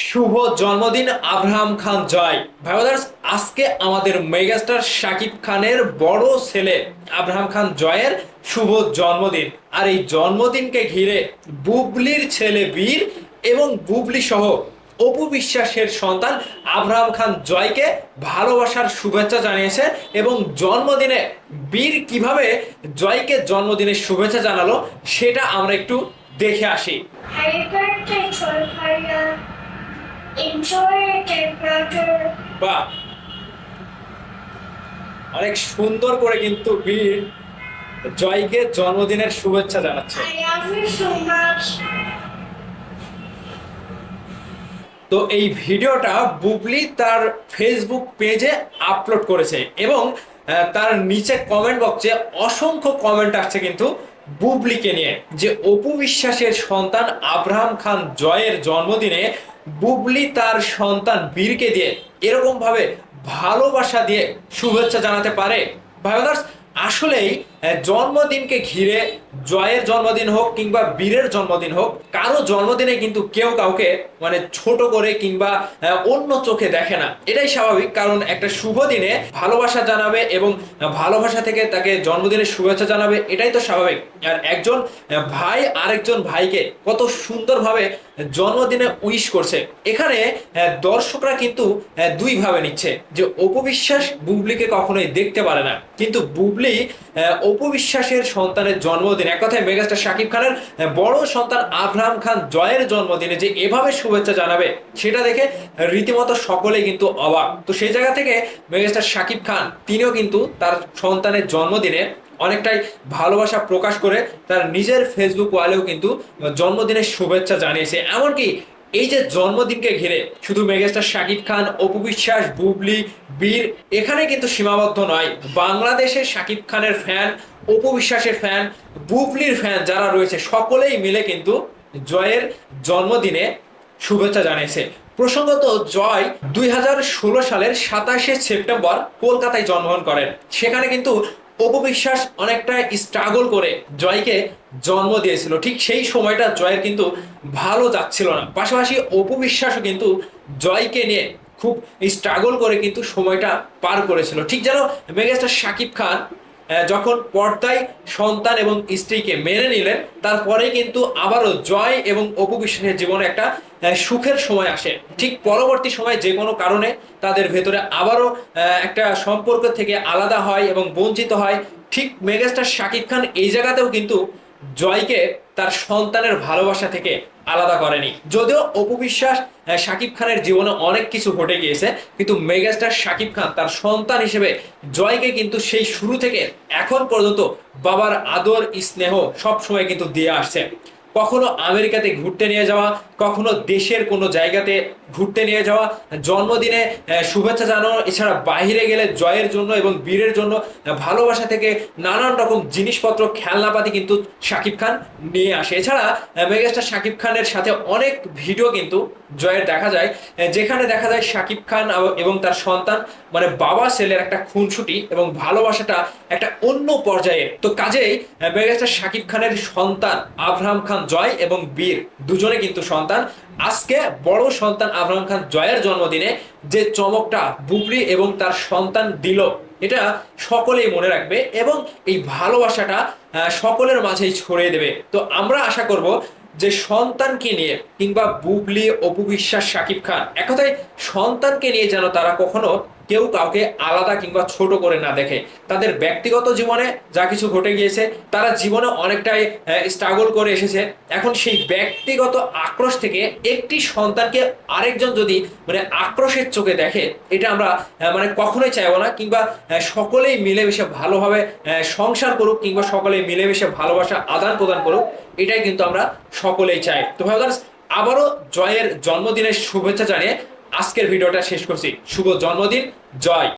শুভ জন্মদিন আব্রাহাম খান জয়। ভাই ব্রাদার্স, আজকে আমাদের মেগাস্টার শাকিব খানের বড় ছেলে আব্রাহাম খান জয়ের শুভ জন্মদিন। আর এই জন্মদিনকে ঘিরে বুবলির ছেলে বীর এবং বুবলি সহ অপু বিশ্বাসের সন্তান আব্রাহাম খান জয়কে ভালোবাসার শুভেচ্ছা জানিয়েছে। এবং জন্মদিনে বীর কিভাবে জয়কে জন্মদিনের শুভেচ্ছা জানালো সেটা আমরা একটু দেখে আসি। Happy birthday, Troy Fire. Enjoy your brother. বাহ, অনেক সুন্দর করে কিন্তু বীর জয়কে জন্মদিনের শুভেচ্ছা জানাচ্ছে। I love you so much. তো এই ভিডিওটা বুবলি তার ফেসবুক পেজে আপলোড করেছে এবং তার নিচে কমেন্ট বক্সে অসংখ্য কমেন্ট আসছে কিন্তু বুবলিকে নিয়ে, যে অপু বিশ্বাসের সন্তান আব্রাহাম খান জয়ের জন্মদিনে বুবলি তার সন্তান বীরকে দিয়ে এরকম ভাবে ভালোবাসা দিয়ে শুভেচ্ছা জানাতে পারে। ভাই ব্রাদার্স, আসলেই জন্মদিনকে ঘিরে জয়ের জন্মদিন হোক কিংবা বীরের জন্মদিন হোক, কারো জন্মদিনে কিন্তু কেউ কাউকে মানে ছোট করে কিংবা অন্য চোখে দেখে না। এটাই স্বাভাবিক, কারণ একটা শুভ দিনে ভালোবাসা জানাবে এবং ভালোবাসা থেকে তাকে জন্মদিনের শুভেচ্ছা জানাবে, এটাই তো স্বাভাবিক। আর একজন ভাই আরেকজন ভাইকে কত সুন্দরভাবে জন্মদিনে উইশ করছে। এখানে দর্শকরা কিন্তু দুই ভাবে নিচ্ছে, যে অপু বিশ্বাস বুবলিকে কখনোই দেখতে পারে না, কিন্তু বুবলি অপু বিশ্বাসের সন্তানের জন্মদিন, এক কথায় মেগাস্টার শাকিব খানের বড় সন্তান আব্রাহাম খান জয়ের জন্মদিনে যে এভাবে শুভেচ্ছা জানাবে সেটা দেখে রীতিমতো সকলেই কিন্তু অবাক। তো সেই জায়গা থেকে মেগাস্টার শাকিব খান তিনিও কিন্তু তার সন্তানের জন্মদিনে অনেকটাই ভালোবাসা প্রকাশ করে তার নিজের ফেসবুক ওয়ালেও কিন্তু জন্মদিনের শুভেচ্ছা জানিয়েছে। এমনকি এই যে জন্মদিনকে ঘিরে শুধু মেগাস্টার শাকিব খান, অপু বিশ্বাস, বুবলি, বীর এখানে কিন্তু সীমাবদ্ধ নয়। বাংলাদেশের শাকিব খানের ফ্যান, অপু বিশ্বাসের ফ্যান, বুবলির ফ্যান যারা রয়েছে সকলেই মিলে কিন্তু জয়ের জন্মদিনে শুভেচ্ছা জানিয়েছে। প্রসঙ্গত, জয় 2016 সালের 27শে সেপ্টেম্বর কলকাতায় জন্মগ্রহণ করেন। সেখানে কিন্তু অপু বিশ্বাস অনেকটা স্ট্রাগল করে জয়কে জন্ম দিয়েছিল। ঠিক সেই সময়টা জয়ের কিন্তু ভালো যাচ্ছিল না, পাশাপাশি অপু বিশ্বাসও কিন্তু জয়কে নিয়ে খুব স্ট্রাগল করে কিন্তু সময়টা পার করেছিল। ঠিক যেন মেগাস্টার শাকিব খান যখন পর্দায় সন্তান এবং স্ত্রীকে মেনে নিলেন, তারপরেই কিন্তু আবারও জয় এবং অপু বিশ্বাসের জীবনে একটা সুখের সময় আসে। ঠিক পরবর্তী সময় যে কোনো কারণে তাদের ভেতরে আবারও একটা সম্পর্ক থেকে আলাদা হয় এবং বঞ্চিত হয়। ঠিক মেগাস্টার শাকিব খান এই জায়গাতেও কিন্তু জয়কে তার সন্তানের ভালোবাসা থেকে আলাদা করেনি। যদিও অপু বিশ্বাস শাকিব খানের জীবনে অনেক কিছু ঘটে গিয়েছে, কিন্তু মেগাস্টার শাকিব খান তার সন্তান হিসেবে জয়কে কিন্তু সেই শুরু থেকে এখন পর্যন্ত বাবার আদর স্নেহ সবসময় কিন্তু দিয়ে আসছে। কখনো আমেরিকাতে ঘুরতে নিয়ে যাওয়া, কখনো দেশের কোনো জায়গাতে ঘুরতে নিয়ে যাওয়া, জন্মদিনে শুভেচ্ছা জানানো, এছাড়া বাইরে গেলে জয়ের জন্য এবং বীরের জন্য ভালোবাসা থেকে নানান রকম জিনিসপত্র, খেলনাপাতি কিন্তু শাকিব খান নিয়ে আসে। এছাড়া মেগাস্টার শাকিব খানের সাথে অনেক ভিডিও কিন্তু জয়ের দেখা যায়, যেখানে দেখা যায় শাকিব খান এবং তার সন্তান মানে বাবা ছেলের একটা খুনসুটি এবং ভালোবাসাটা একটা অন্য পর্যায়ের। তো কাজেই মেগাস্টার শাকিব খানের সন্তান আব্রাহাম খান জয় এবং বীর দুজনে কিন্তু সন্তান। আজকে বড় সন্তান আব্রাহাম খান জয়ের জন্মদিনে যে চমকটা বুবলি এবং তার সন্তান দিল, এটা সকলেই মনে রাখবে এবং এই ভালোবাসাটা সকলের মাঝেই ছড়িয়ে দেবে। তো আমরা আশা করব যে সন্তানকে নিয়ে কিংবা বুবলি, অপু বিশ্বাস, শাকিব খান এক কথায় সন্তানকে নিয়ে যেন তারা কখনো কেউ কাউকে আলাদা কিংবা ছোট করে না দেখে। তাদের ব্যক্তিগত জীবনে যা কিছু ঘটে গিয়েছে, তারা জীবনে অনেকটাই স্ট্রাগল করে এসেছে। এখন সেই ব্যক্তিগত আক্রোশ থেকে একটি সন্তানকে আরেকজন যদি মানে আক্রোশের চোখে দেখে, এটা আমরা মানে কখনোই চাইবো না। কিংবা সকলেই মিলেমিশে ভালোভাবে সংসার করুক কিংবা সকলেই মিলেমিশে ভালোবাসা আদান প্রদান করুক, এটাই কিন্তু আমরা সকলেই চাই। তো ভাই আবারও জয়ের জন্মদিনের শুভেচ্ছা জানিয়ে আজকের ভিডিওটা শেষ করছি। শুভ জন্মদিন জয়।